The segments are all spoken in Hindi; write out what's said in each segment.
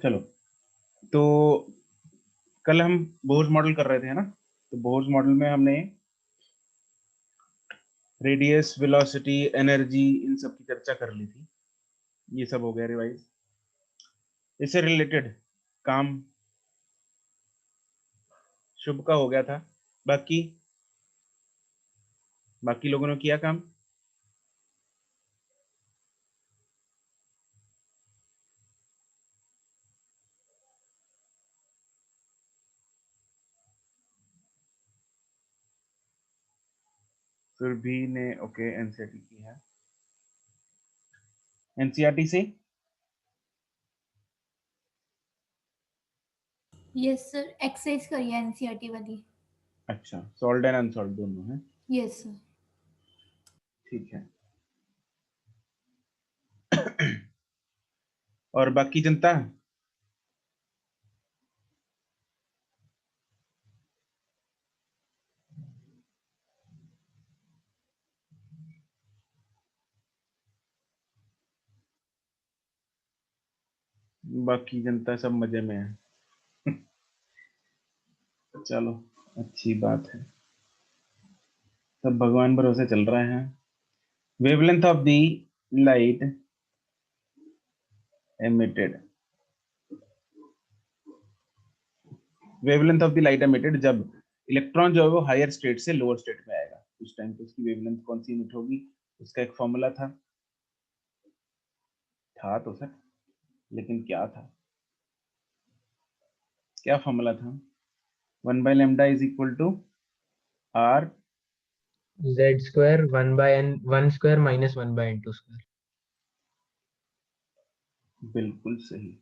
चलो, तो कल हम बोर्स मॉडल कर रहे थे, है ना? तो बोर्स मॉडल में हमने रेडियस, वेलोसिटी, एनर्जी, इन सब की चर्चा कर ली थी। ये सब हो गया रिवाइज। इससे रिलेटेड काम शुभ का हो गया था। बाकी लोगों ने किया काम? फिर भी ने ओके एनसीईआरटी की है। एनसीईआरटी से यस सर, एक्सरसाइज करिए एनसीईआरटी वाली। अच्छा, सॉल्व एंड अनसॉल्व दोनों है? Yes sir. ठीक है। और बाकी जनता? बाकी जनता सब मजे में है। चलो, अच्छी बात है, सब भगवान भरोसे चल रहे हैं। Wavelength of the light emitted, wavelength of the light emitted जब इलेक्ट्रॉन जो है वो हायर स्टेट से लोअर स्टेट में आएगा, उस टाइम पे उसकी वेवलेंथ कौन सी इमिट होगी? उसका एक फॉर्मूला था तो सर, लेकिन क्या था? क्या फॉर्मूला था? 1/λ is equal to R z square 1/n 1 square minus 1/n2 square. बिल्कुल सही।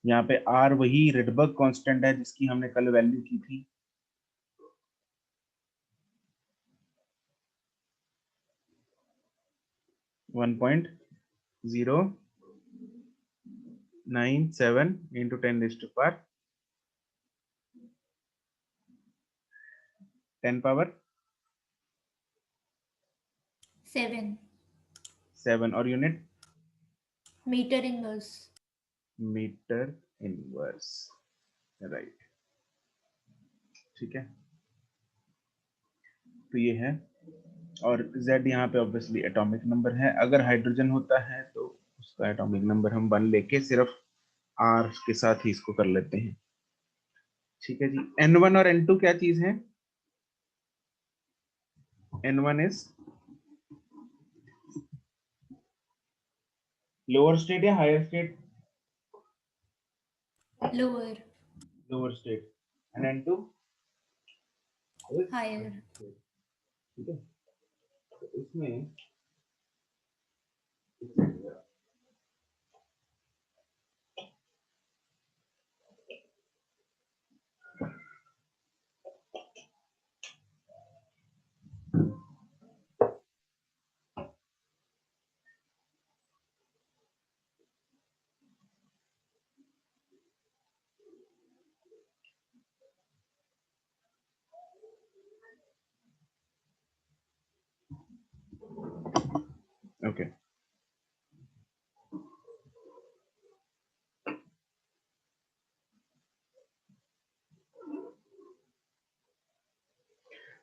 यहाँ पे आर वही रिडबर्ग कांस्टेंट है जिसकी हमने कल वैल्यू की थी। वन पॉइंट 097 इंटू 10 पावर 7 और unit metre inverse. Metre inverse, right. ठीक है, तो ये है। और Z यहाँ पे ऑब्वियसली एटॉमिक नंबर है। अगर हाइड्रोजन होता है तो उसका एटॉमिक नंबर हम 1 लेके सिर्फ R के साथ ही इसको कर लेते हैं। ठीक है जी। N1 और N2 क्या चीज है? N1 इज लोअर स्टेट या higher state? Lower. Lower state. And N2 higher. ठीक है, तो इसमें ओके।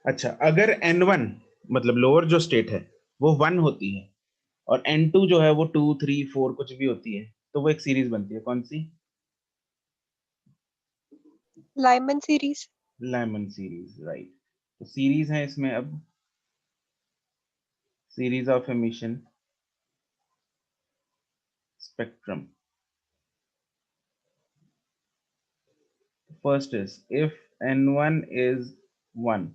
अच्छा, अगर N1 मतलब लोअर जो स्टेट है वो 1 होती है और N2 जो है वो 2 3 4 कुछ भी होती है, तो वो एक सीरीज बनती है। कौन सी? Lyman series. Lyman series, right. तो सीरीज है इसमें अब series of emission spectrum. First is if N1 is 1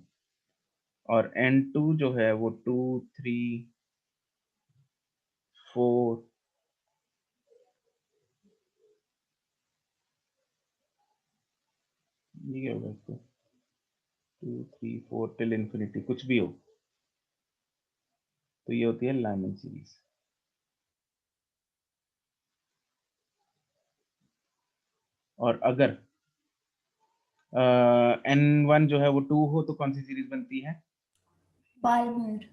और N2 जो है वो 2 3 4 ये होगा इसको 2 3 4 टिल इंफिनिटी कुछ भी हो, तो ये होती है लाइमन सीरीज। और अगर N1 जो है वो 2 हो तो कौन सी सीरीज बनती है? बाल्मर।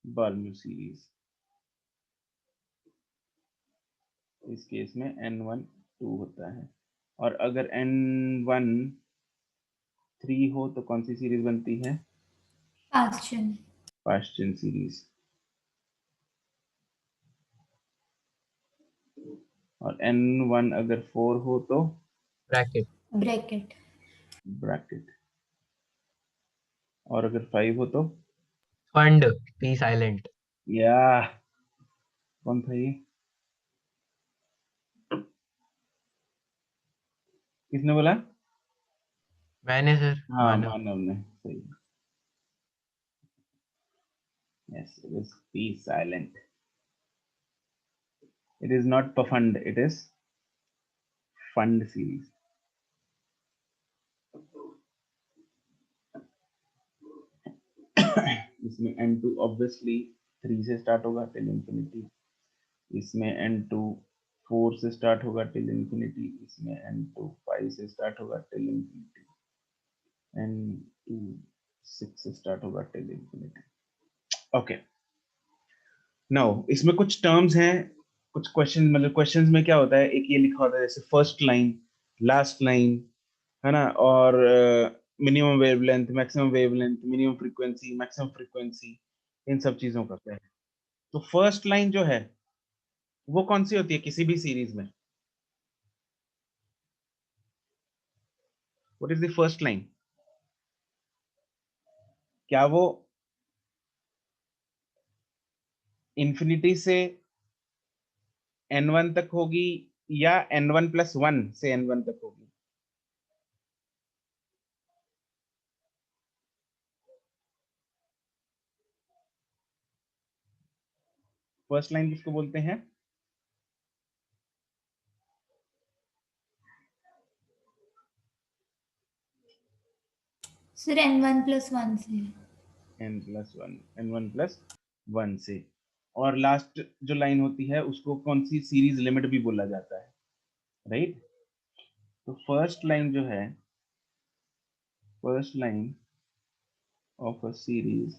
Balmer series. इस केस में N1 2 होता है। और अगर n1 3 हो तो कौन सी सीरीज बनती है? Paschen. पाश्चन सीरीज। और n1 अगर 4 हो तो ब्रैकेट। Bracket. ब्रैकेट। और अगर 5 हो तो फंड, पी साइलेंट। या कौन था ये? किसने बोला? मैंने सर, हाँ मानव। मानव ने, सही। Yes, it is P silent. It is not Pafund, it is Fund series. इसमें n2 obviously 3 से स्टार्ट होगा till infinity. इसमें n2 4 से स्टार्ट होगा till infinity. इसमें n2 5 से स्टार्ट होगा till infinity. n2 6 से स्टार्ट होगा till infinity. Okay. Now इसमें कुछ टर्म्स हैं, कुछ क्वेश्चन, मतलब क्वेश्चंस में क्या होता है, एक ये लिखा होता है जैसे फर्स्ट लाइन, लास्ट लाइन, है ना, और minimum wavelength, maximum wavelength, minimum frequency, maximum frequency, इन सब चीजों का क्या है। तो फर्स्ट लाइन जो है वो कौन सी होती है किसी भी सीरीज में? What is the first line? क्या वो इंफिनिटी से n1 तक होगी या n1 + 1 से n1 तक होगी? फर्स्ट लाइन किसको बोलते हैं? Sir, n1 + 1 से. n1 + 1 से। और लास्ट जो लाइन होती है उसको कौन सी सीरीज लिमिट भी बोला जाता है, राइट? तो फर्स्ट लाइन जो है, first line of a series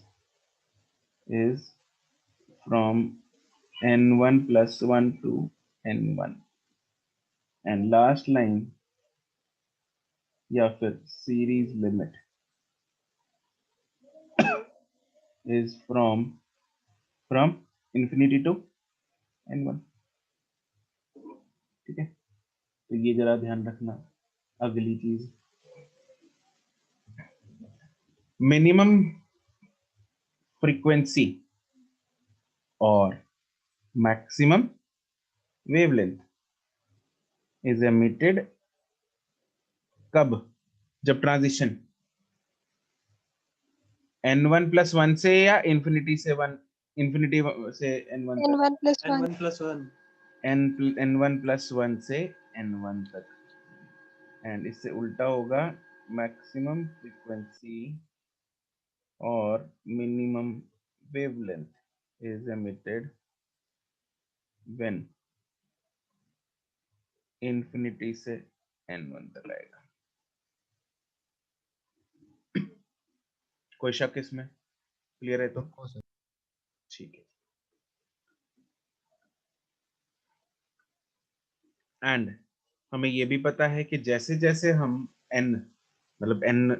is from n1 + 1 to n1, and last line या फिर series limit is from infinity to n1। ठीक है, तो ये जरा ध्यान रखना। अगली चीज, मिनिमम फ्रीक्वेंसी और मैक्सिमम वेवलेंथ इज एमिटेड कब? जब ट्रांजिशन n1 + 1 से या इंफिनिटी से 1, इंफिनिटी से n1 तक, n1 + 1. n1 + 1. n1 + 1 से n1 तक। एंड इससे उल्टा होगा, मैक्सिमम फ्रीक्वेंसी और minimum wavelength is emitted when infinity से n1 तक आएगा। कोई शक इसमें? क्लियर है तो? ठीक है। एंड हमें ये भी पता है कि जैसे जैसे हम n, मतलब n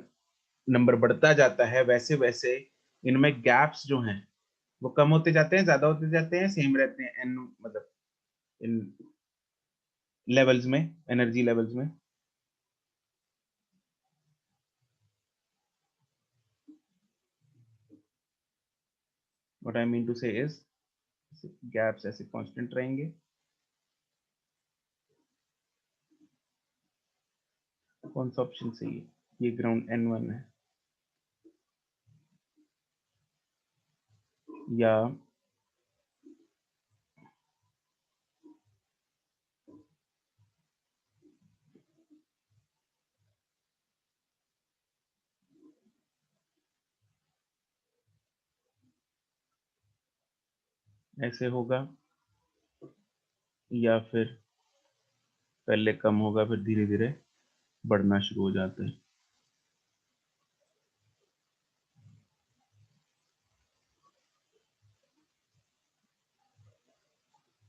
नंबर बढ़ता जाता है, वैसे वैसे इनमें गैप्स जो हैं वो कम होते जाते हैं, ज्यादा होते जाते हैं, सेम रहते हैं n, मतलब इन लेवल्स में, एनर्जी लेवल्स में। व्हाट आई मीन टू से इज, गैप्स ऐसे कांस्टेंट रहेंगे। कौन सा ऑप्शन सही है? ये ग्राउंड n1 है, या ऐसे होगा, या फिर पहले कम होगा फिर धीरे धीरे बढ़ना शुरू हो जाता है?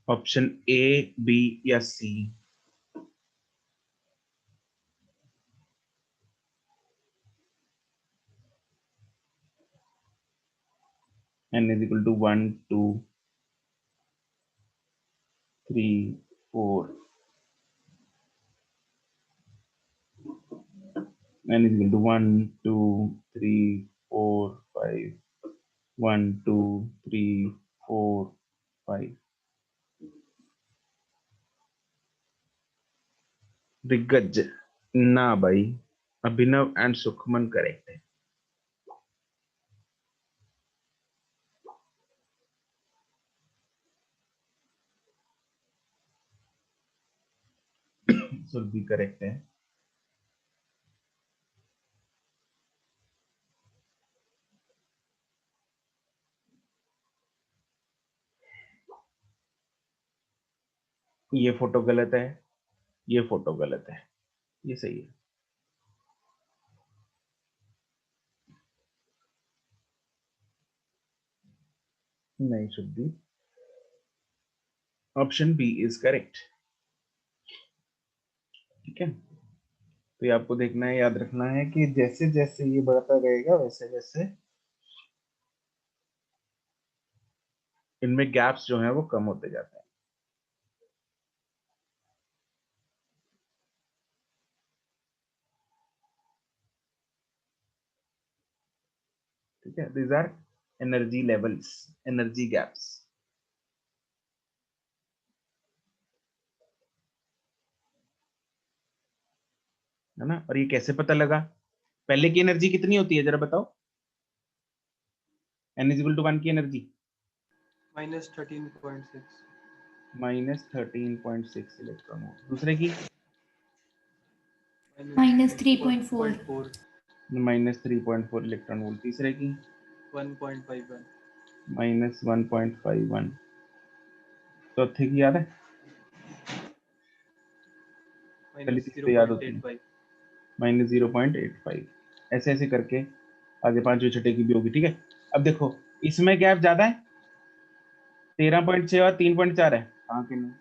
ऑप्शन ए, बी या सी? n is equal to 1 2 3 4 n is equal to 1 2 3 4 5 1 2 3 4 5 दिग्गज ना भाई, अभिनव एंड सुखमन करेक्ट है। सुरभि करेक्ट है। ये फोटो गलत है, ये फोटो गलत है, ये सही है। नहीं शुद्धि, ऑप्शन बी इज करेक्ट। ठीक है, तो ये आपको देखना है, याद रखना है कि जैसे जैसे ये बढ़ता रहेगा वैसे वैसे इनमें गैप्स जो है वो कम होते जाते हैं। ठीक है, these are energy levels, energy gaps। है ना, और ये कैसे पता लगा? पहले की एनर्जी कितनी होती है जरा बताओ? n इज इक्वल टू 1 की एनर्जी -13.6 -13.6 इलेक्ट्रॉन वोल्ट। दूसरे की -3.4 -3.4 इलेक्ट्रॉन वोल्ट। तीसरे की 1.51 -1.51। चौथे की याद है? पहली तीसरी तो याद होती है, -0.85। ऐसे ऐसे करके आगे पांचवी छठे की भी होगी। ठीक है, अब देखो इसमें गैप ज्यादा है, 13.6 और 3.4 है। हाँ कि नहीं?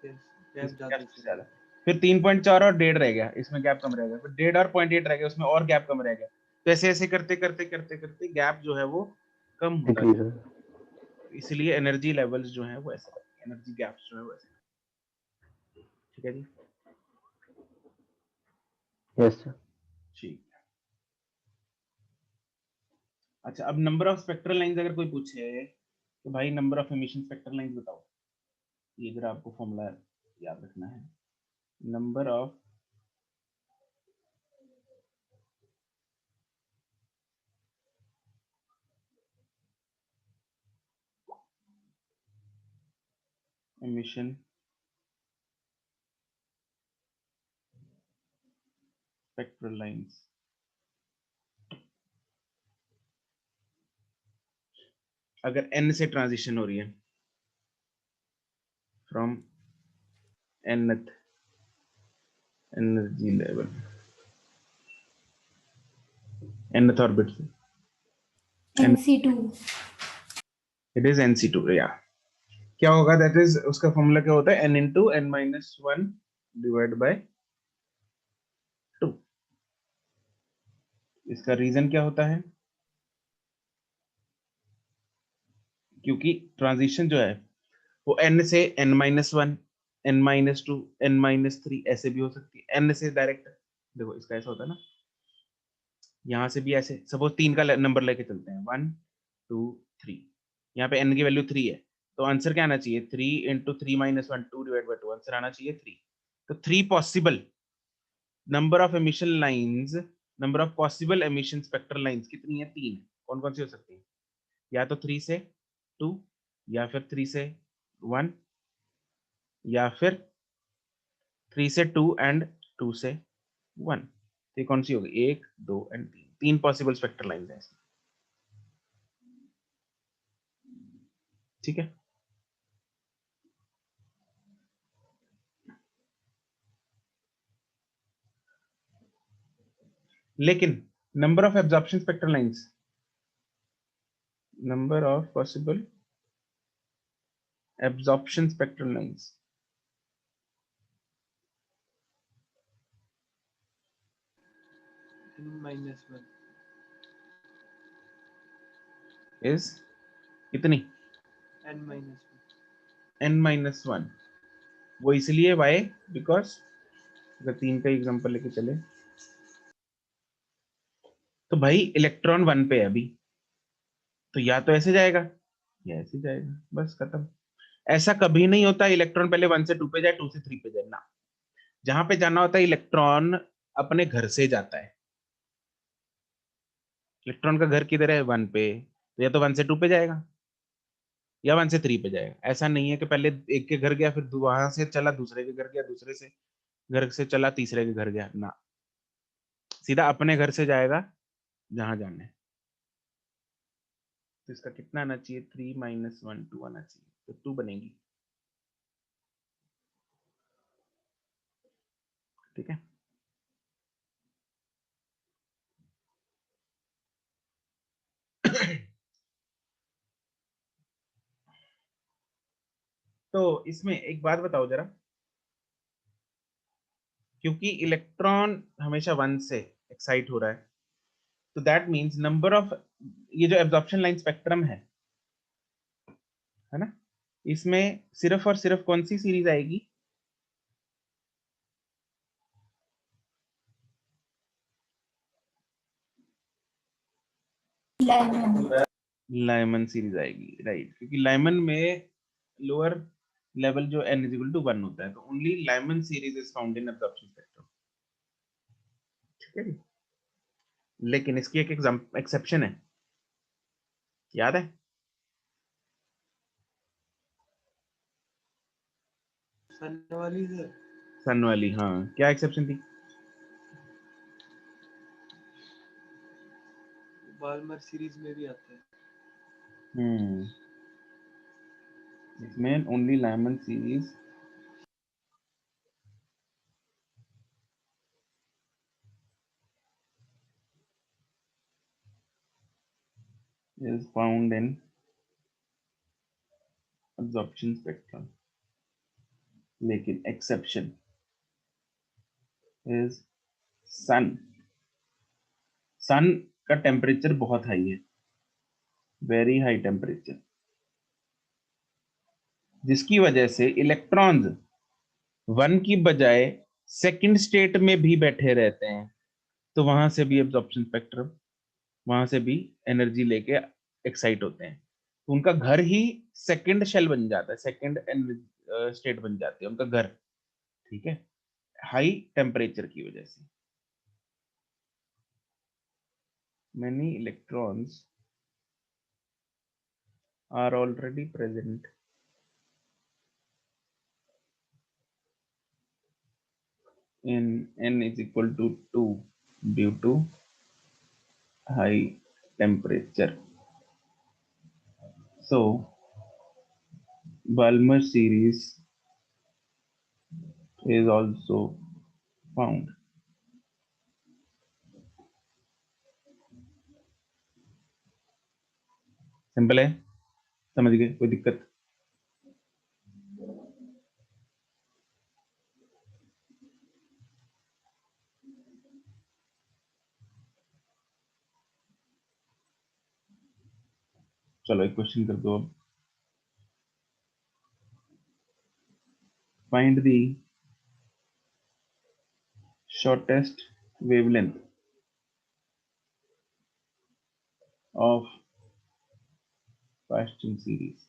गैप इसमें ज्यादा गैप सबसे ज्यादा। फिर 3.4 और 1.5 रह गया, इसमें गैप कम रह गया। फिर 1.5 और 0.8 रह गया, उसमें और गैप कम रह गया। तो ऐसे ऐसे करते करते करते करते गैप जो है वो कम होता है। इसलिए एनर्जी लेवल्स जो है वो ऐसे, एनर्जी गैप्स जो है वो ऐसे। ठीक है जी, यस सर। ठीक है। अच्छा, अब नंबर ऑफ स्पेक्ट्रल लाइंस अगर कोई पूछे तो भाई number of emission spectral lines बताओ। ये जरा आपको फॉर्मूला याद रखना है। Number of emission spectral lines. अगर n से ट्रांजिशन हो रही है from nth energy level, nth orbit से, NC2 इट इज nc2 या क्या होगा? दैट इज, उसका फॉर्मूला क्या होता है? n into n minus 1 divide by 2। इसका रीजन क्या होता है? क्योंकि ट्रांजिशन जो है वो n से n minus 1, n minus 2, n minus 3 ऐसे भी हो सकती है। n से डायरेक्ट देखो, इसका ऐसा होता है ना, यहां से भी ऐसे। सपोज 3 का नंबर लेके चलते हैं, 1 2 3। यहाँ पे n की वैल्यू 3 है, तो आंसर क्या आना चाहिए? 3 into 3 minus 1 2 divide by 2, answer आना चाहिए 3। तो 3 possible number of emission lines, number of possible emission spectral lines कितनी है? 3। कौन कौन सी हो सकती है? या तो 3 से 2, या फिर 3 से 1, या फिर 3 से 2 एंड 2 से 1। तो ये कौन सी होगी? 1 2 एंड 3, 3 पॉसिबल स्पेक्ट्रल लाइंस हैं इसमें। ठीक है, लेकिन number of absorption spectral lines, number of possible absorption spectral lines n-1 is कितनी? n-1। वो इसलिए y बिकॉज अगर 3 का एग्जांपल लेके चले तो भाई इलेक्ट्रॉन 1 पे है अभी, तो या तो ऐसे जाएगा या ऐसे जाएगा, बस खत्म। ऐसा कभी नहीं होता इलेक्ट्रॉन पहले 1 से 2 पे जाए, 2 से 3 पे जाए ना। जहां पे जाना होता है इलेक्ट्रॉन अपने घर से जाता है। इलेक्ट्रॉन का घर किधर है? 1 पे, तो या तो 1 से 2 पे जाएगा या 1 से 3 पे जाएगा। ऐसा नहीं है कि पहले एक के घर गया फिर वहां से चला दूसरे के घर गया, दूसरे से घर से चला तीसरे के घर गया ना, सीधा अपने घर से जाएगा जहां जाना है। तो इसका कितना आना चाहिए? 3 - 1 2 आना चाहिए, तो 2 बनेगी। ठीक है। तो इसमें एक बात बताओ जरा, क्योंकि इलेक्ट्रॉन हमेशा 1 से एक्साइट हो रहा है, तो दैट मींस नंबर ऑफ, ये जो एब्जॉर्प्शन लाइन स्पेक्ट्रम है ना, इसमें सिर्फ और सिर्फ कौन सी सीरीज आएगी? Lyman. लाइमन सीरीज आएगी, राइट, क्योंकि लाइमन में लोअर लेवल जो n = 1 होता है, तो only Lyman series is found in absorption spectrum. ठीक है जी। लेकिन इसकी एक एक्सेप्शन है, याद है? सन वाली है, सन वाली, हाँ, क्या एक्सेप्शन थी? बाल्मर सीरीज में भी आता है। इसमें only Lyman series is found in absorption spectrum, लेकिन exception is sun। सन का टेम्परेचर बहुत हाई है, वेरी हाई टेम्परेचर, जिसकी वजह से इलेक्ट्रॉन्स 1 की बजाय सेकंड स्टेट में भी बैठे रहते हैं, तो वहां से भी एब्जॉर्प्शन स्पेक्ट्रम, वहां से भी एनर्जी लेके एक्साइट होते हैं, तो उनका घर ही सेकंड शेल बन जाता है, सेकंड स्टेट बन जाती है उनका घर। ठीक है, हाई टेम्परेचर की वजह से। many electrons are already present in n = 2 due to high temperature. So Balmer series is also found. Simple है, समझ गए? कोई दिक्कत? चलो एक क्वेश्चन कर दो अब। Find the shortest wavelength of Paschen series.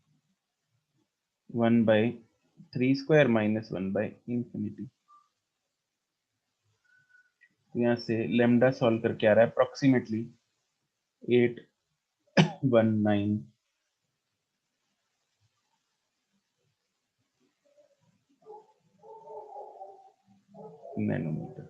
1/3² minus 1/∞। तो यहाँ से लेमडा सॉल्व करके आ रहा है अप्रोक्सीमेटली 819 नैनोमीटर।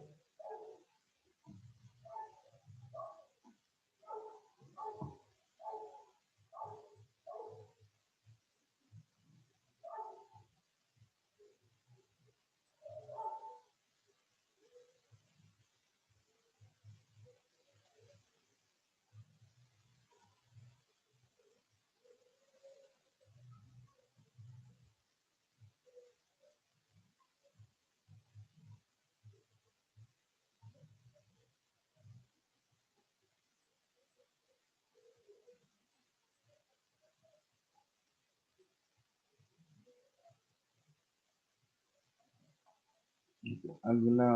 अगला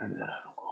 जरा रुको।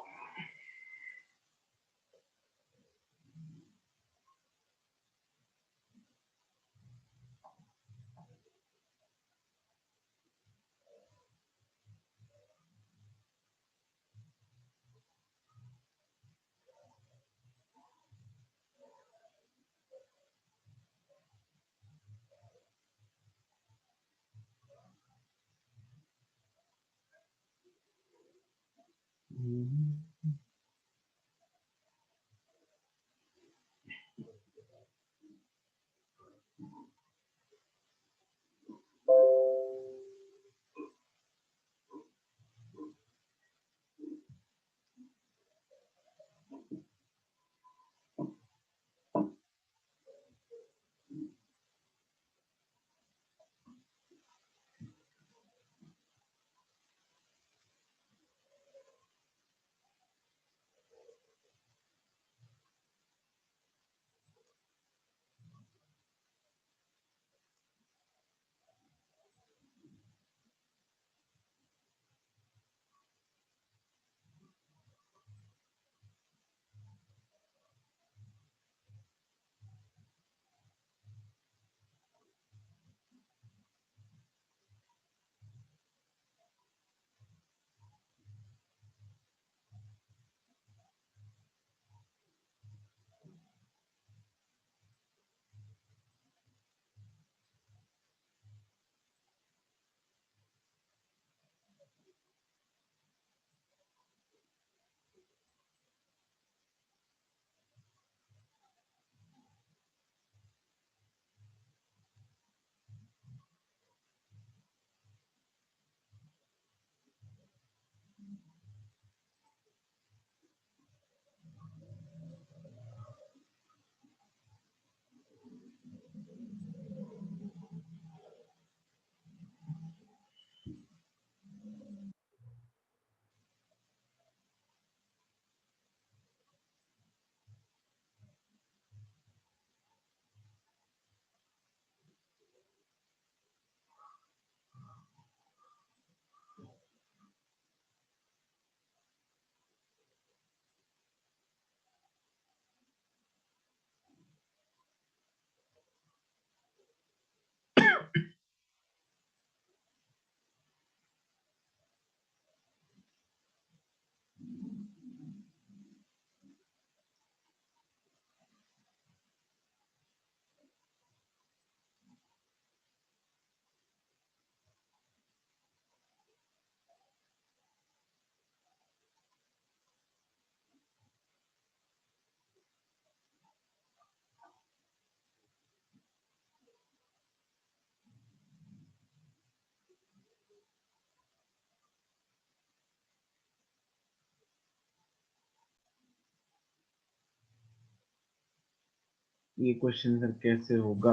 ये क्वेश्चन सर कैसे होगा?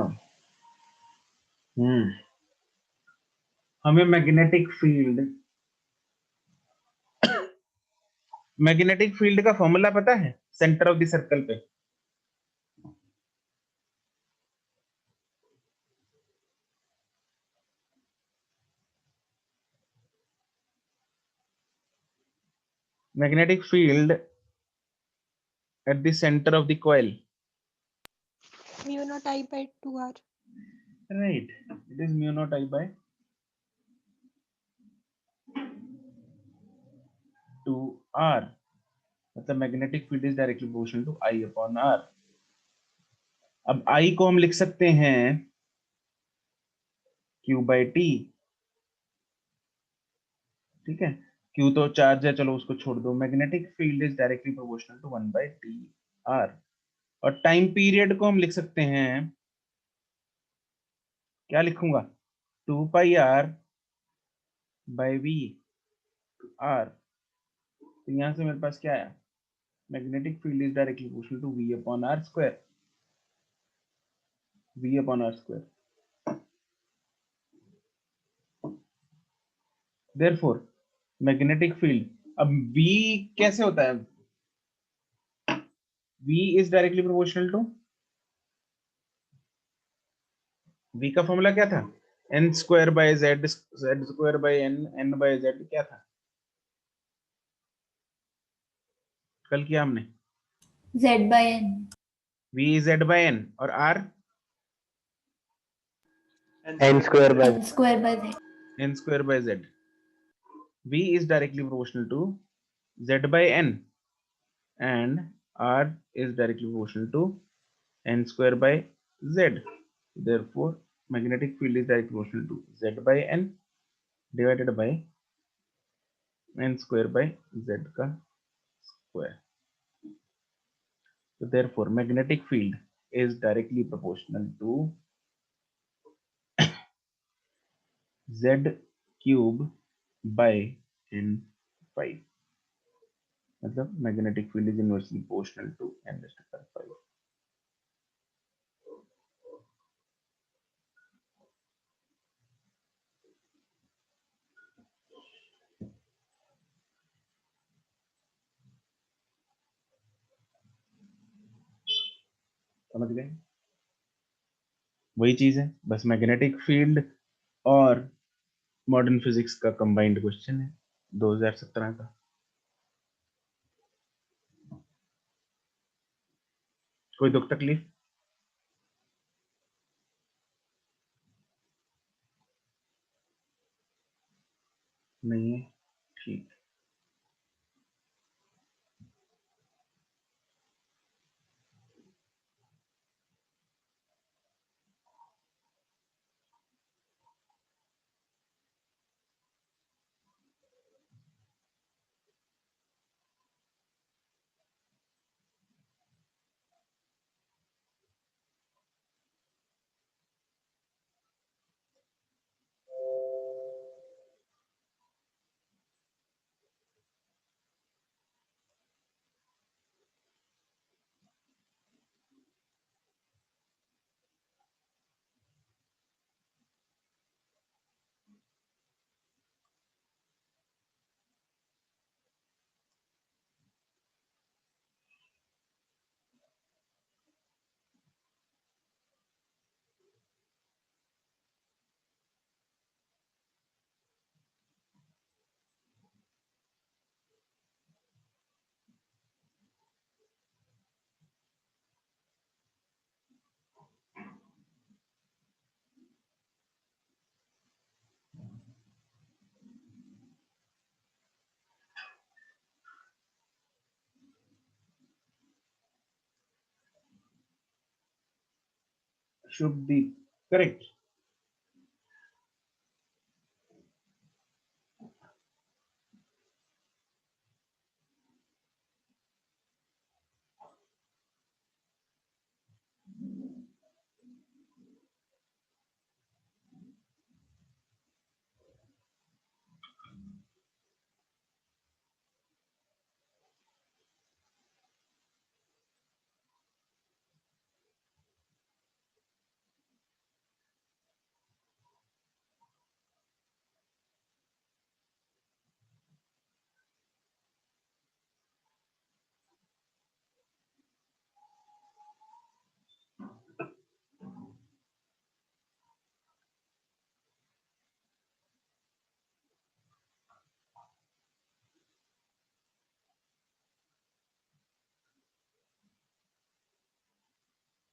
हमें मैग्नेटिक फील्ड का फॉर्मूला पता है सेंटर ऑफ द सर्कल पे? magnetic field at the center of the coil. Mu naught I by 2r. Right, it is mu naught I by 2r. मतलब magnetic field is directly proportional to I upon R. अब I को हम लिख सकते हैं Q by T. ठीक है, Q तो चार्ज है, चलो उसको छोड़ दो. Magnetic field is directly proportional to 1 by TR. और टाइम पीरियड को हम लिख सकते हैं, क्या लिखूंगा, 2 पाई R by V R. तो यहां से मेरे पास क्या आया, magnetic field is directly proportional to V upon R square. V upon R square. Therefore magnetic field, अब V कैसे होता है, V is directly proportional to, V का फॉर्मूला क्या था, n square by z, z square by n, n by z. क्या था, कल किया हमने, Z by N. V z by n और R n square by N square by Z. n square by z. V is directly proportional to z by n and R is directly proportional to n square by z. Therefore magnetic field is directly proportional to z by n divided by n square by z का square. So therefore magnetic field is directly proportional to z cube by n 5. मतलब magnetic field is inversely proportional to n raised to power 5. समझ गए, वही चीज है, बस मैग्नेटिक फील्ड और मॉडर्न फिजिक्स का कंबाइंड क्वेश्चन है 2017 का. कोई दुख तकलीफ नहीं है, ठीक. Should be correct.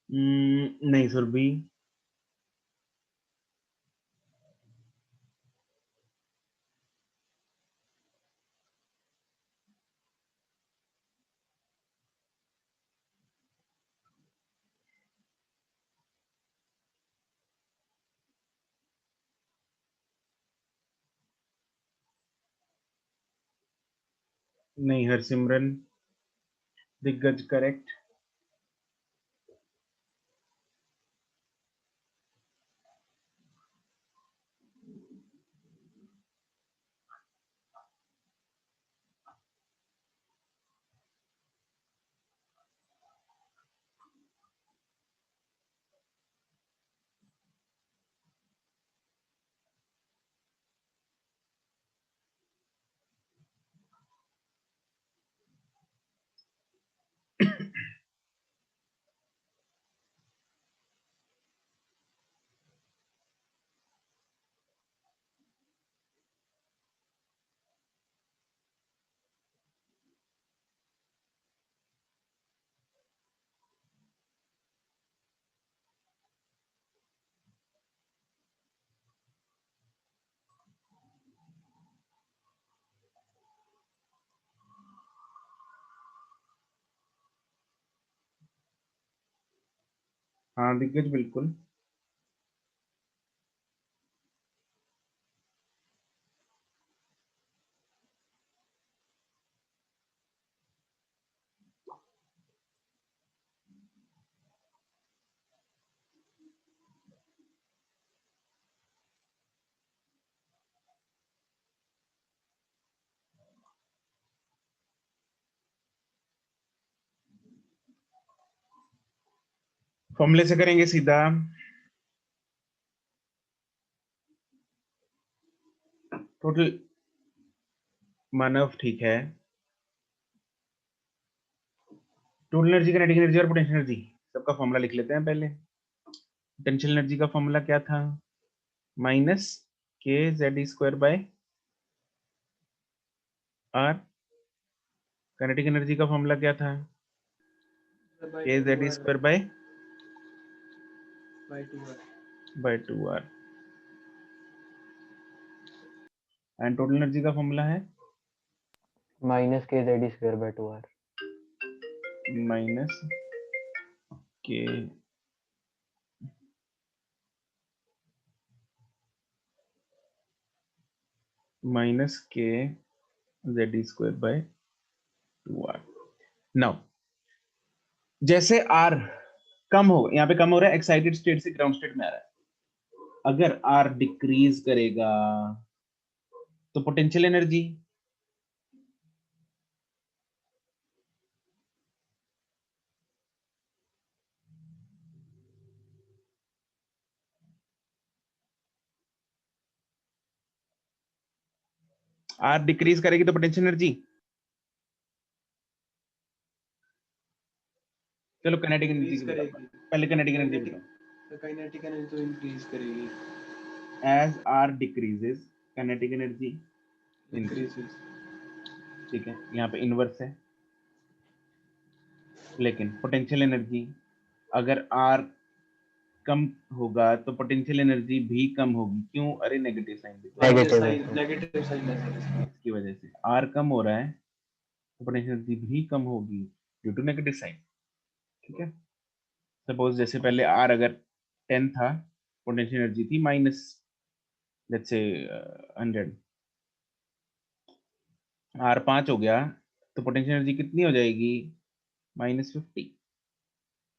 नहीं सुरभि, नहीं हरसिमरन, दिग्गज करेक्ट। हाँ दिग्गज बिल्कुल। फॉर्मूले से करेंगे सीधा। टोटल मानव ठीक है। टोटल एनर्जी, काइनेटिक एनर्जी और पोटेंशियल एनर्जी सबका फॉर्मूला लिख लेते हैं पहले। पोटेंशियल एनर्जी का फॉर्मूला क्या था? Minus k z square by r. Kinetic energy का फॉर्मूला क्या था? K z square by 2r। And total energy का फॉर्मूला है minus k z square by 2r। Minus k z square by 2r। Now जैसे r कम हो, यहाँ पे कम हो रहा है, एक्साइटेड स्टेट से ग्राउंड स्टेट में आ रहा है। अगर r डिक्रीज करेगा तो पोटेंशियल एनर्जी r डिक्रीज करेगी तो पोटेंशियल एनर्जी। चलो काइनेटिक एनर्जी इंक्रीज की बताओ, करेगी। पहले काइनेटिक एनर्जी बताओ। तो काइनेटिक एनर्जी तो इंक्रीज करेगी। As r decreases kinetic energy increases. ठीक है, यहाँ पे इनवर्स है। लेकिन पोटेंशियल एनर्जी अगर r कम होगा तो पोटेंशियल एनर्जी भी कम होगी। क्यों? अरे नेगेटिव साइन नेगेटिव साइन है इसकी वजह से r कम हो रहा है तो पोटेंशियल एनर्जी भी कम होगी ड्यू टू नेगेटिव साइन। ठीक है, सपोज जैसे पहले r अगर 10 था, पोटेंशियल एनर्जी थी माइनस लेट्स से 100। r 5 हो गया तो पोटेंशियल एनर्जी कितनी हो जाएगी? -50।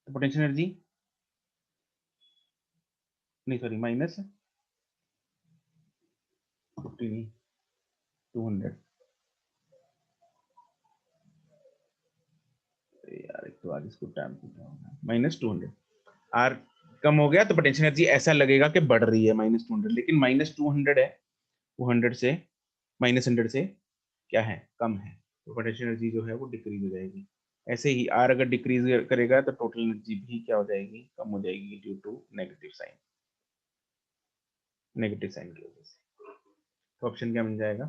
तो पोटेंशियल एनर्जी नहीं, सॉरी, -50 नहीं, 200। यार एक तो आज इसको टाइम -200। आर कम हो गया तो पोटेंशियल एनर्जी ऐसा लगेगा कि बढ़ रही है -200, लेकिन -200 है, वो 100 से -100 से क्या है? कम है, तो पोटेंशियल एनर्जी जो है वो डिक्रीज हो जाएगी। ऐसे ही आर अगर डिक्रीज करेगा तो टोटल एनर्जी भी क्या हो जाएगी? कम हो जाएगी ड्यू टू नेगेटिव साइन की वजह से। तो ऑप्शन क्या बन जाएगा?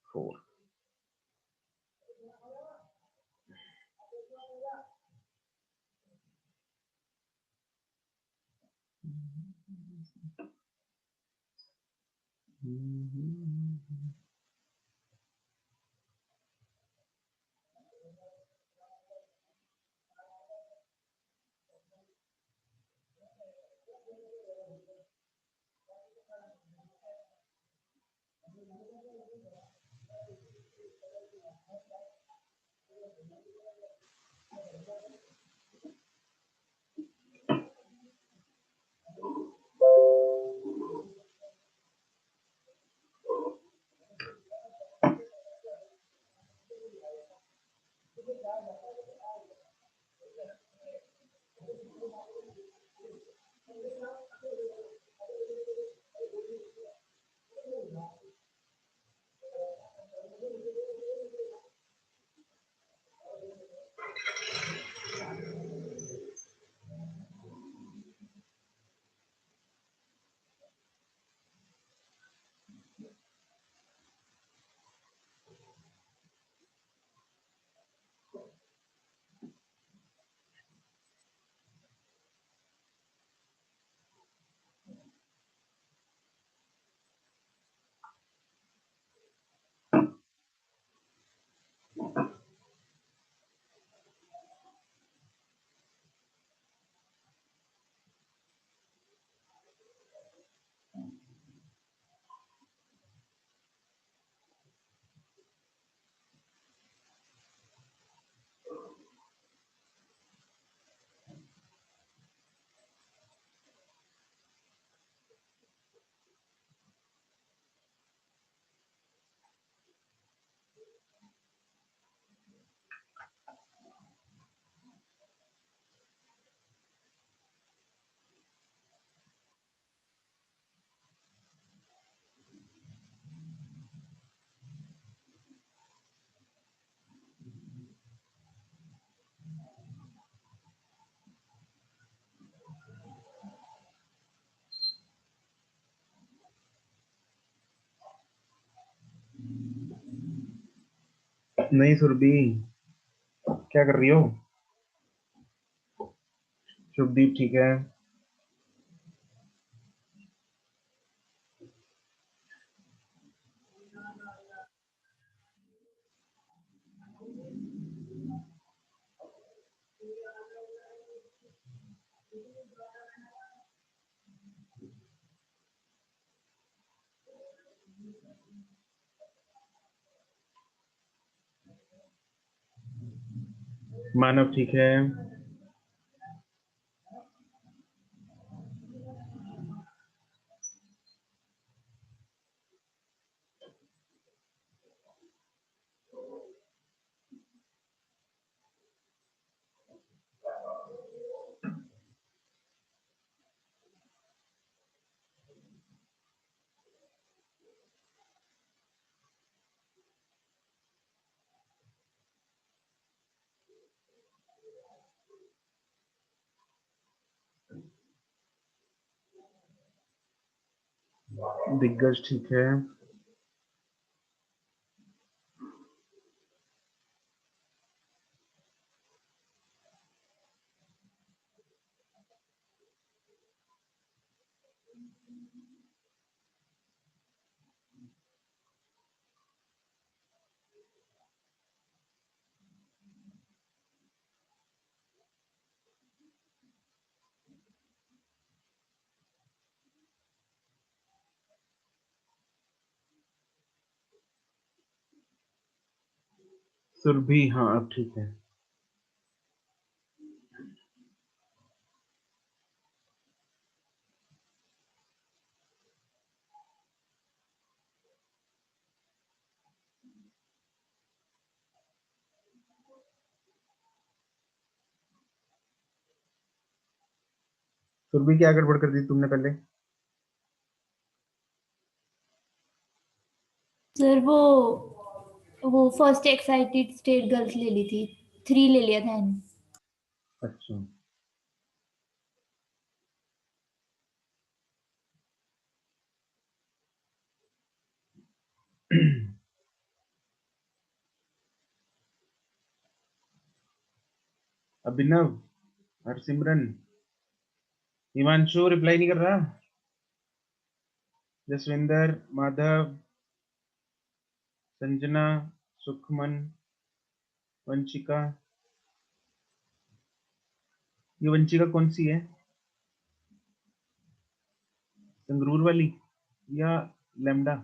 4। नहीं सुरभि, क्या कर रही हो? शुभदीप ठीक है? मानव ठीक है? दिग्गज ठीक है? सुरभि हाँ अब ठीक है। सुरभि क्या गड़बड़ कर दी तुमने पहले? सर वो फर्स्ट एक्साइटेड स्टेट गर्ल्स ले ली थी, 3 ले लिया था एन। अच्छा अभिनव, हरसिमरन, हिमांशु रिप्लाई नहीं कर रहा। जसविंदर, माधव, संजना, सुखमन, वंशिका। ये वंशिका कौन सी है? संगरूर वाली या लेमडा?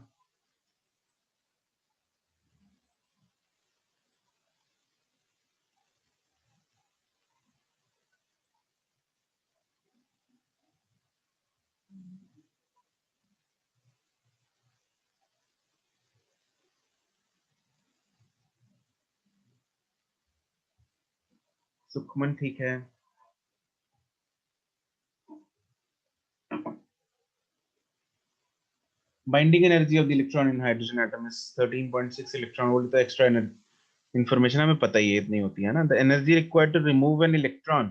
सुखमन ठीक है। Binding energy of the electron in hydrogen atom is 13.6 electron volt. तो एक्स्ट्रा एनर्जी इंफॉर्मेशन हमें पता ही है, इतनी होती है ना। The energy required to remove an electron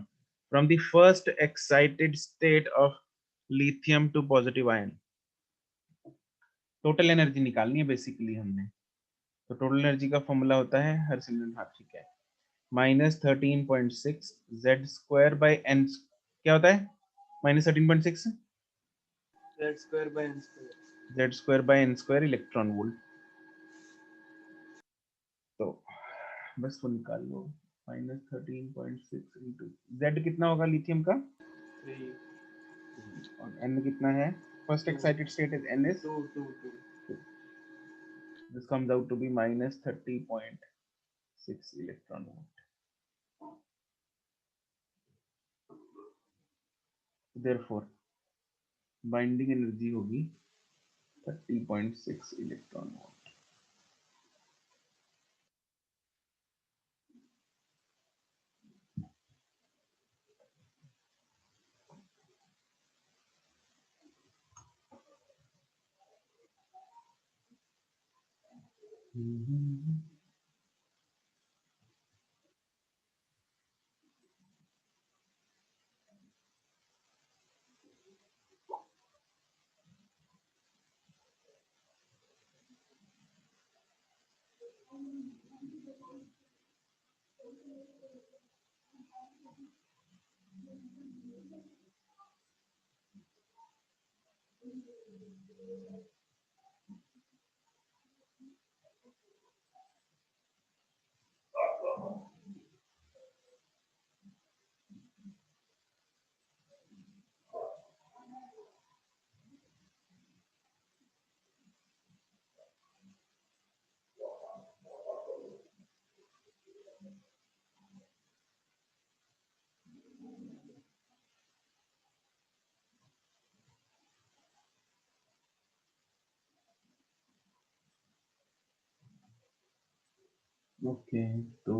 from the first excited state of lithium to positive ion. Total energy निकालनी है बेसिकली हमने। तो टोटल एनर्जी का फॉर्मूला होता है हर सिलेंडर, हाँ ठीक है, -13.6 जेड स्क्वायर बाई एन। क्या होता है -13.6? Z square by N square. Z square by N square electron volt. तो बस वो निकाल लो। -13.6 इंटू जेड कितना होगा लिथियम का, 3, और एन कितना है? First excited state is n is 2, 2, 2. This comes out to be -30.6 electron volt. Therefore binding energy होगी 30.6 इलेक्ट्रॉन वोल्ट। ओके तो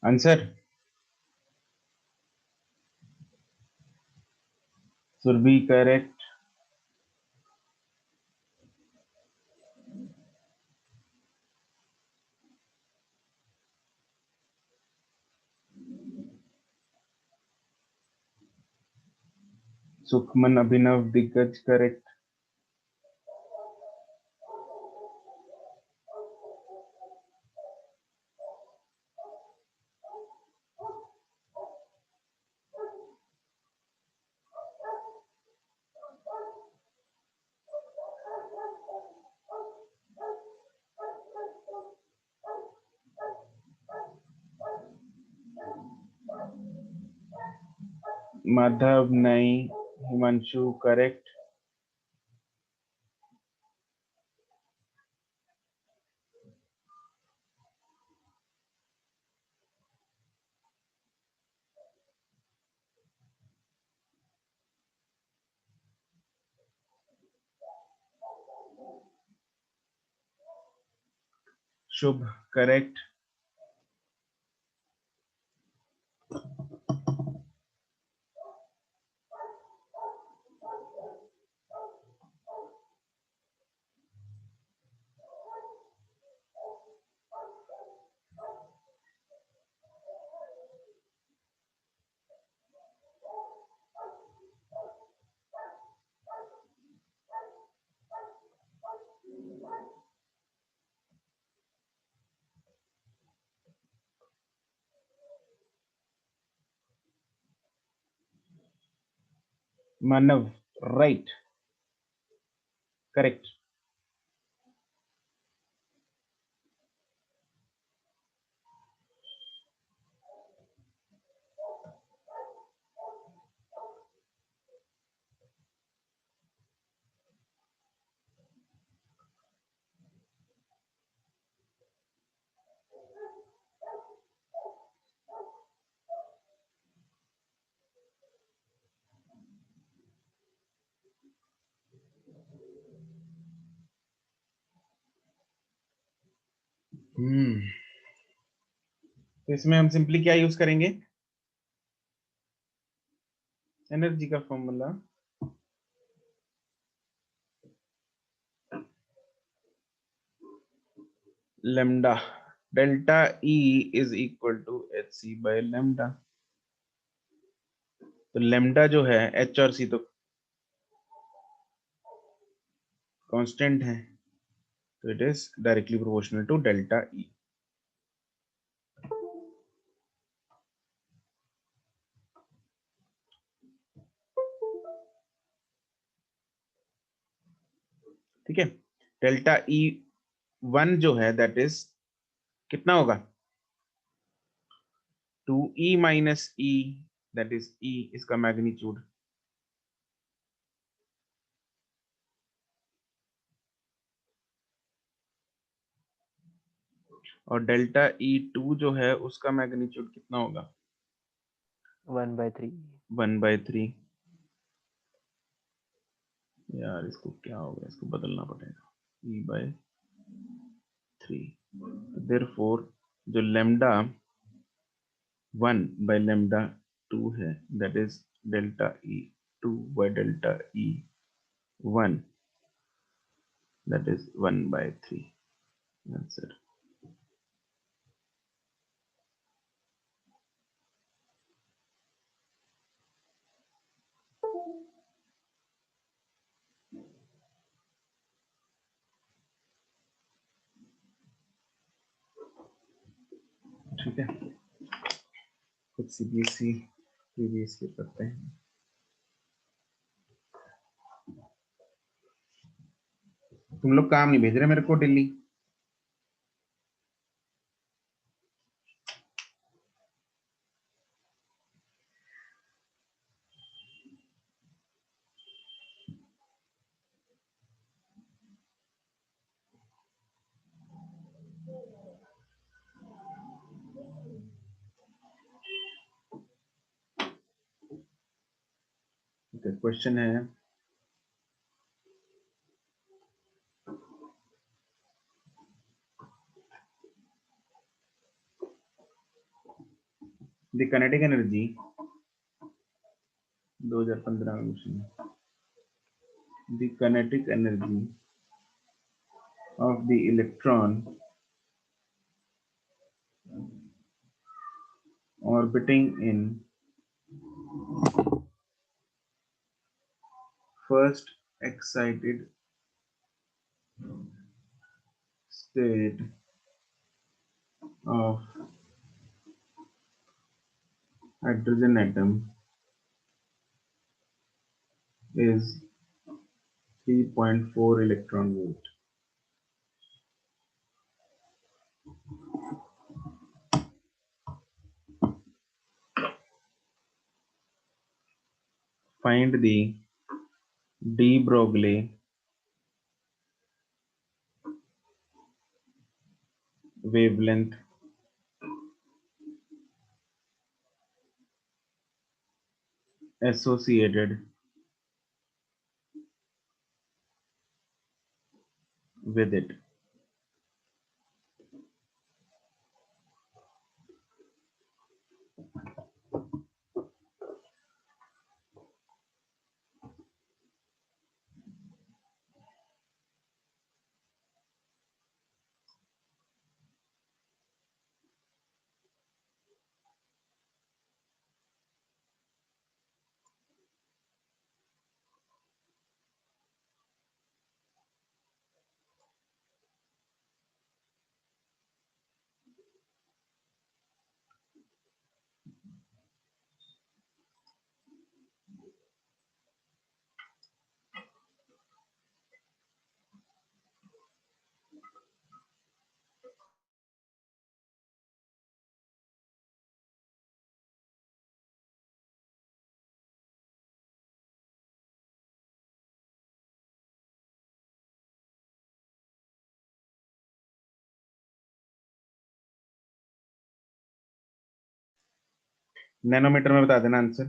answer Surbhi correct, Sukhman Abhinav Diggaj correct, Madhav नहीं, Himanshu correct, Shubh correct, Manav right correct, तो इसमें हम सिंपली क्या यूज करेंगे, एनर्जी का formula lambda, delta E is equal to h c by lambda. तो लेमडा जो है एच और सी तो कांस्टेंट है, तो it is directly proportional to delta E. ठीक है, डेल्टा ई वन जो है दैट इज कितना होगा, 2e minus e, that is e इसका मैग्नीट्यूड, और डेल्टा ई टू जो है उसका मैग्नीट्यूड कितना होगा, 1/3। 1/3। यार इसको क्या हो गया, इसको बदलना पड़ेगा, e/3। देयरफॉर जो लेमडा 1/λ2 है दैट इज डेल्टा ई 2/डेल्टा ई 1, दैट इज 1/3। आंसर ठीक है, कुछ सीबीएसई प्रीवियस ईयर करते हैं। तुम लोग काम नहीं भेज रहे मेरे को डेली, क्वेश्चन है the kinetic energy 2015 में क्वेश्चन है, the kinetic energy of the electron orbiting in first excited state of hydrogen atom is 3.4 electron volt. Find the de Broglie wavelength associated with it. Nanometre में बता देना आंसर।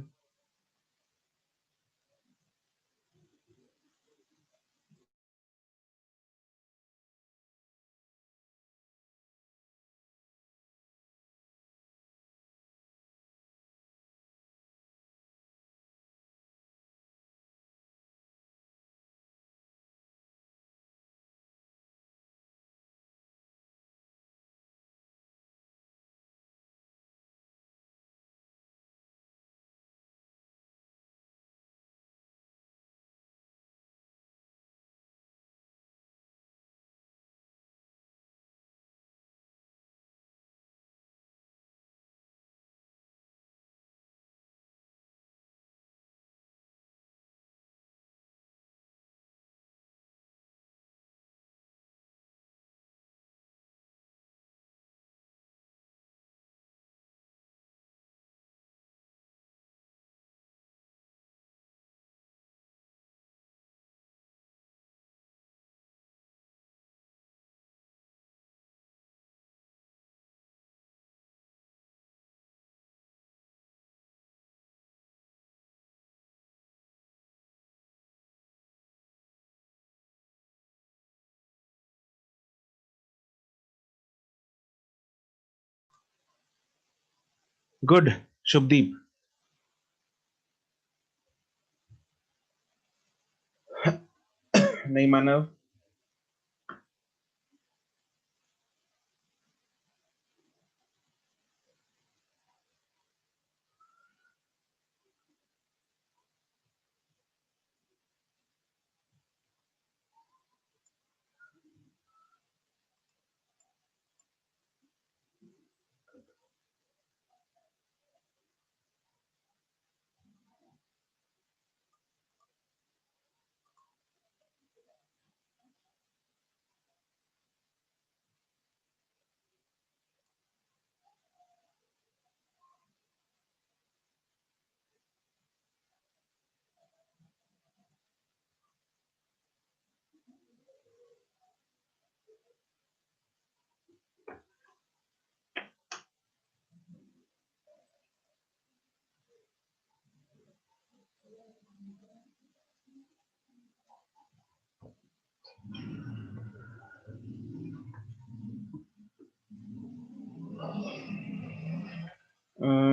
गुड शुभदीप। नहीं मानव।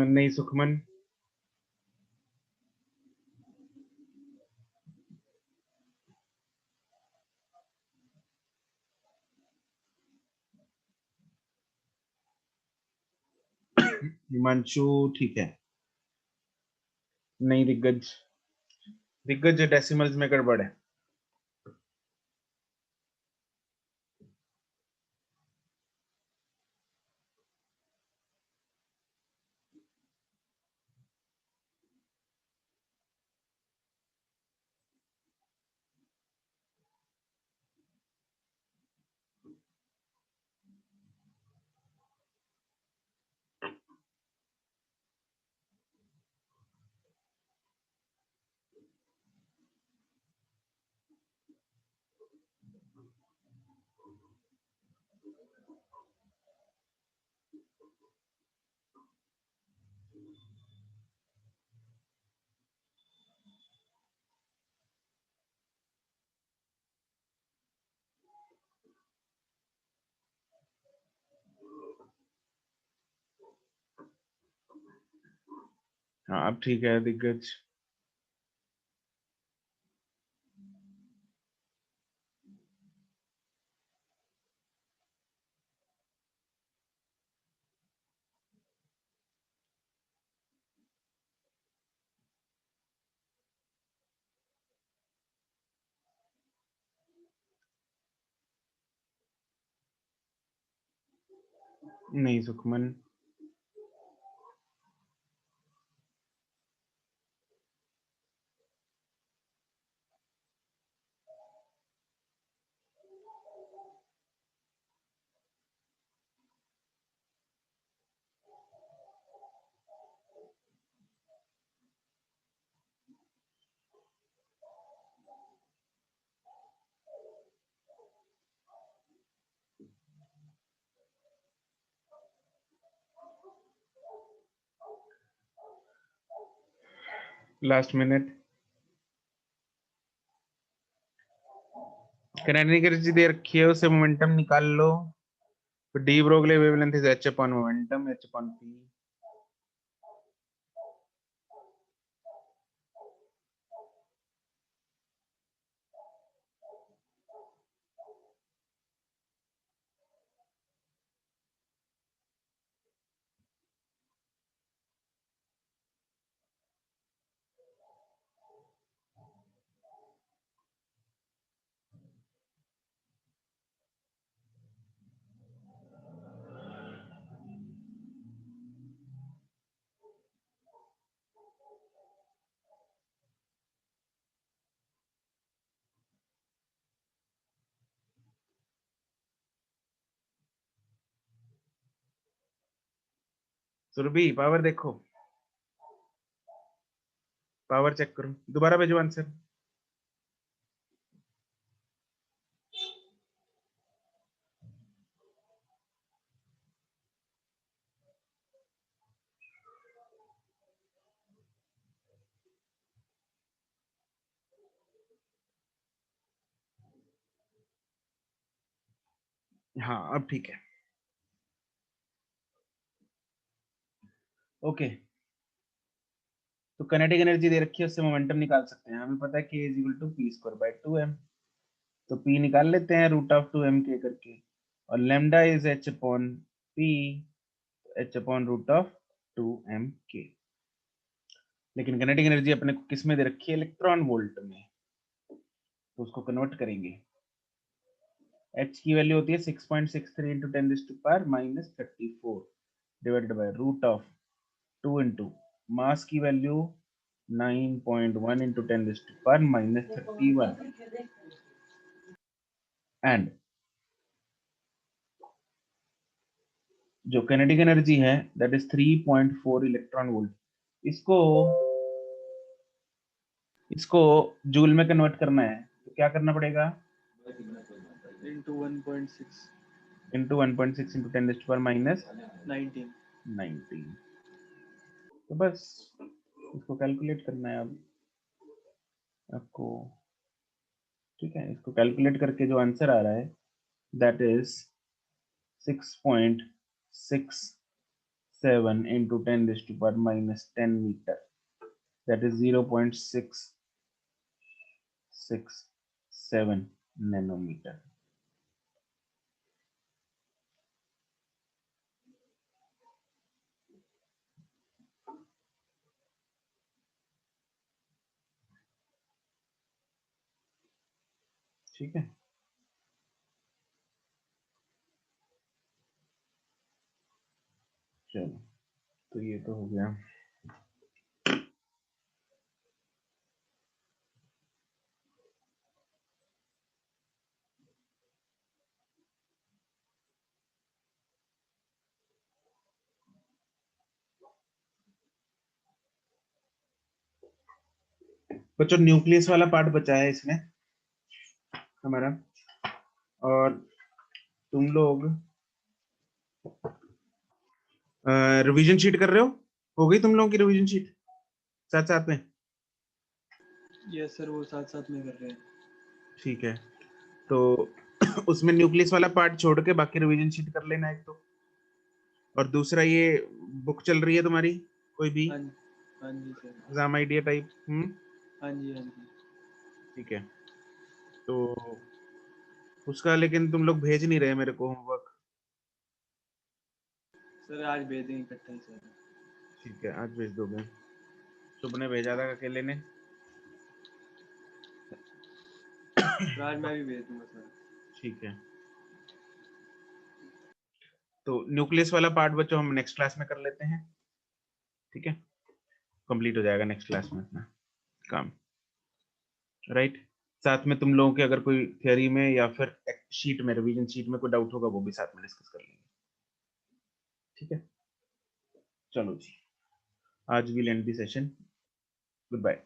नहीं सुखमन। हिमांशु ठीक है। नहीं दिग्गज, दिग्गज डेसिमल्स में गड़बड़ है। हाँ अब ठीक है दिग्गज। नहीं Sukhman. Last minute. Kinetic energy दे रखी है, उससे मोमेंटम निकाल लो। तो de Broglie wavelength is h upon momentum, h upon p। Surabhi power देखो, पावर चेक करो, दोबारा भेजो आंसर। हाँ अब ठीक है। ओके, तो काइनेटिक एनर्जी दे रखी है, उससे मोमेंटम निकाल सकते हैं। हमें पता है k इज इक्वल टू पी स्क्वायर बाय 2m। तो p निकाल लेते हैं रूट ऑफ 2m k करके, और lambda is h upon p, h upon root of 2m k। लेकिन काइनेटिक एनर्जी अपने को किस में दे रखी है? इलेक्ट्रॉन वोल्ट में। तो उसको कन्वर्ट करेंगे। h की वैल्यू होती है 6.63 into 10⁻⁻34 divided by root of 2 into mass की वैल्यू 9.1 इंटू 10⁻31 एंड जो काइनेटिक एनर्जी है दैट इज 3.4 इलेक्ट्रॉन वोल्ट। इसको इसको जूल में कन्वर्ट करना है, तो क्या करना पड़ेगा? into 1.6 into 1.6 into 10⁻⁻19। 19 तो बस इसको कैलकुलेट करना है अब आपको। ठीक है, इसको कैलकुलेट करके जो आंसर आ रहा है that is 7 into 10 raised to power minus 10 meter. That is 0.667 nanometer. ठीक है, चलो तो ये तो हो गया। बच्चों न्यूक्लियस वाला पार्ट बचा है इसमें हमारा, और तुम लोग रिवीजन शीट कर रहे हो गई तुम लोगों की रिवीजन शीट साथ साथ में? यस सर, वो साथ साथ में कर रहे हैं। ठीक है, तो उसमें न्यूक्लियस वाला पार्ट छोड़ के बाकी रिवीजन शीट कर लेना एक तो, और दूसरा ये बुक चल रही है तुम्हारी कोई भी हाँ हाँ जी सर। Exam idea type? हाँ जी। ठीक है, तो उसका लेकिन तुम लोग भेज नहीं रहे मेरे को होमवर्क। सर आज भेज देंगे इकट्ठा ही सर। ठीक है, आज भेज दोगे? शुभ ने भेजा था अकेले ने? सर आज मैं भी भेज दूंगा सर। ठीक है, तो न्यूक्लियस वाला पार्ट बच्चों हम नेक्स्ट क्लास में कर लेते हैं। ठीक है, कंप्लीट हो जाएगा नेक्स्ट क्लास में अपना काम, राइट? साथ में तुम लोगों के अगर कोई थ्योरी में या फिर शीट में, रिवीजन शीट में कोई डाउट होगा वो भी साथ में डिस्कस कर लेंगे। ठीक है, चलो जी, आज we end the session. Good bye.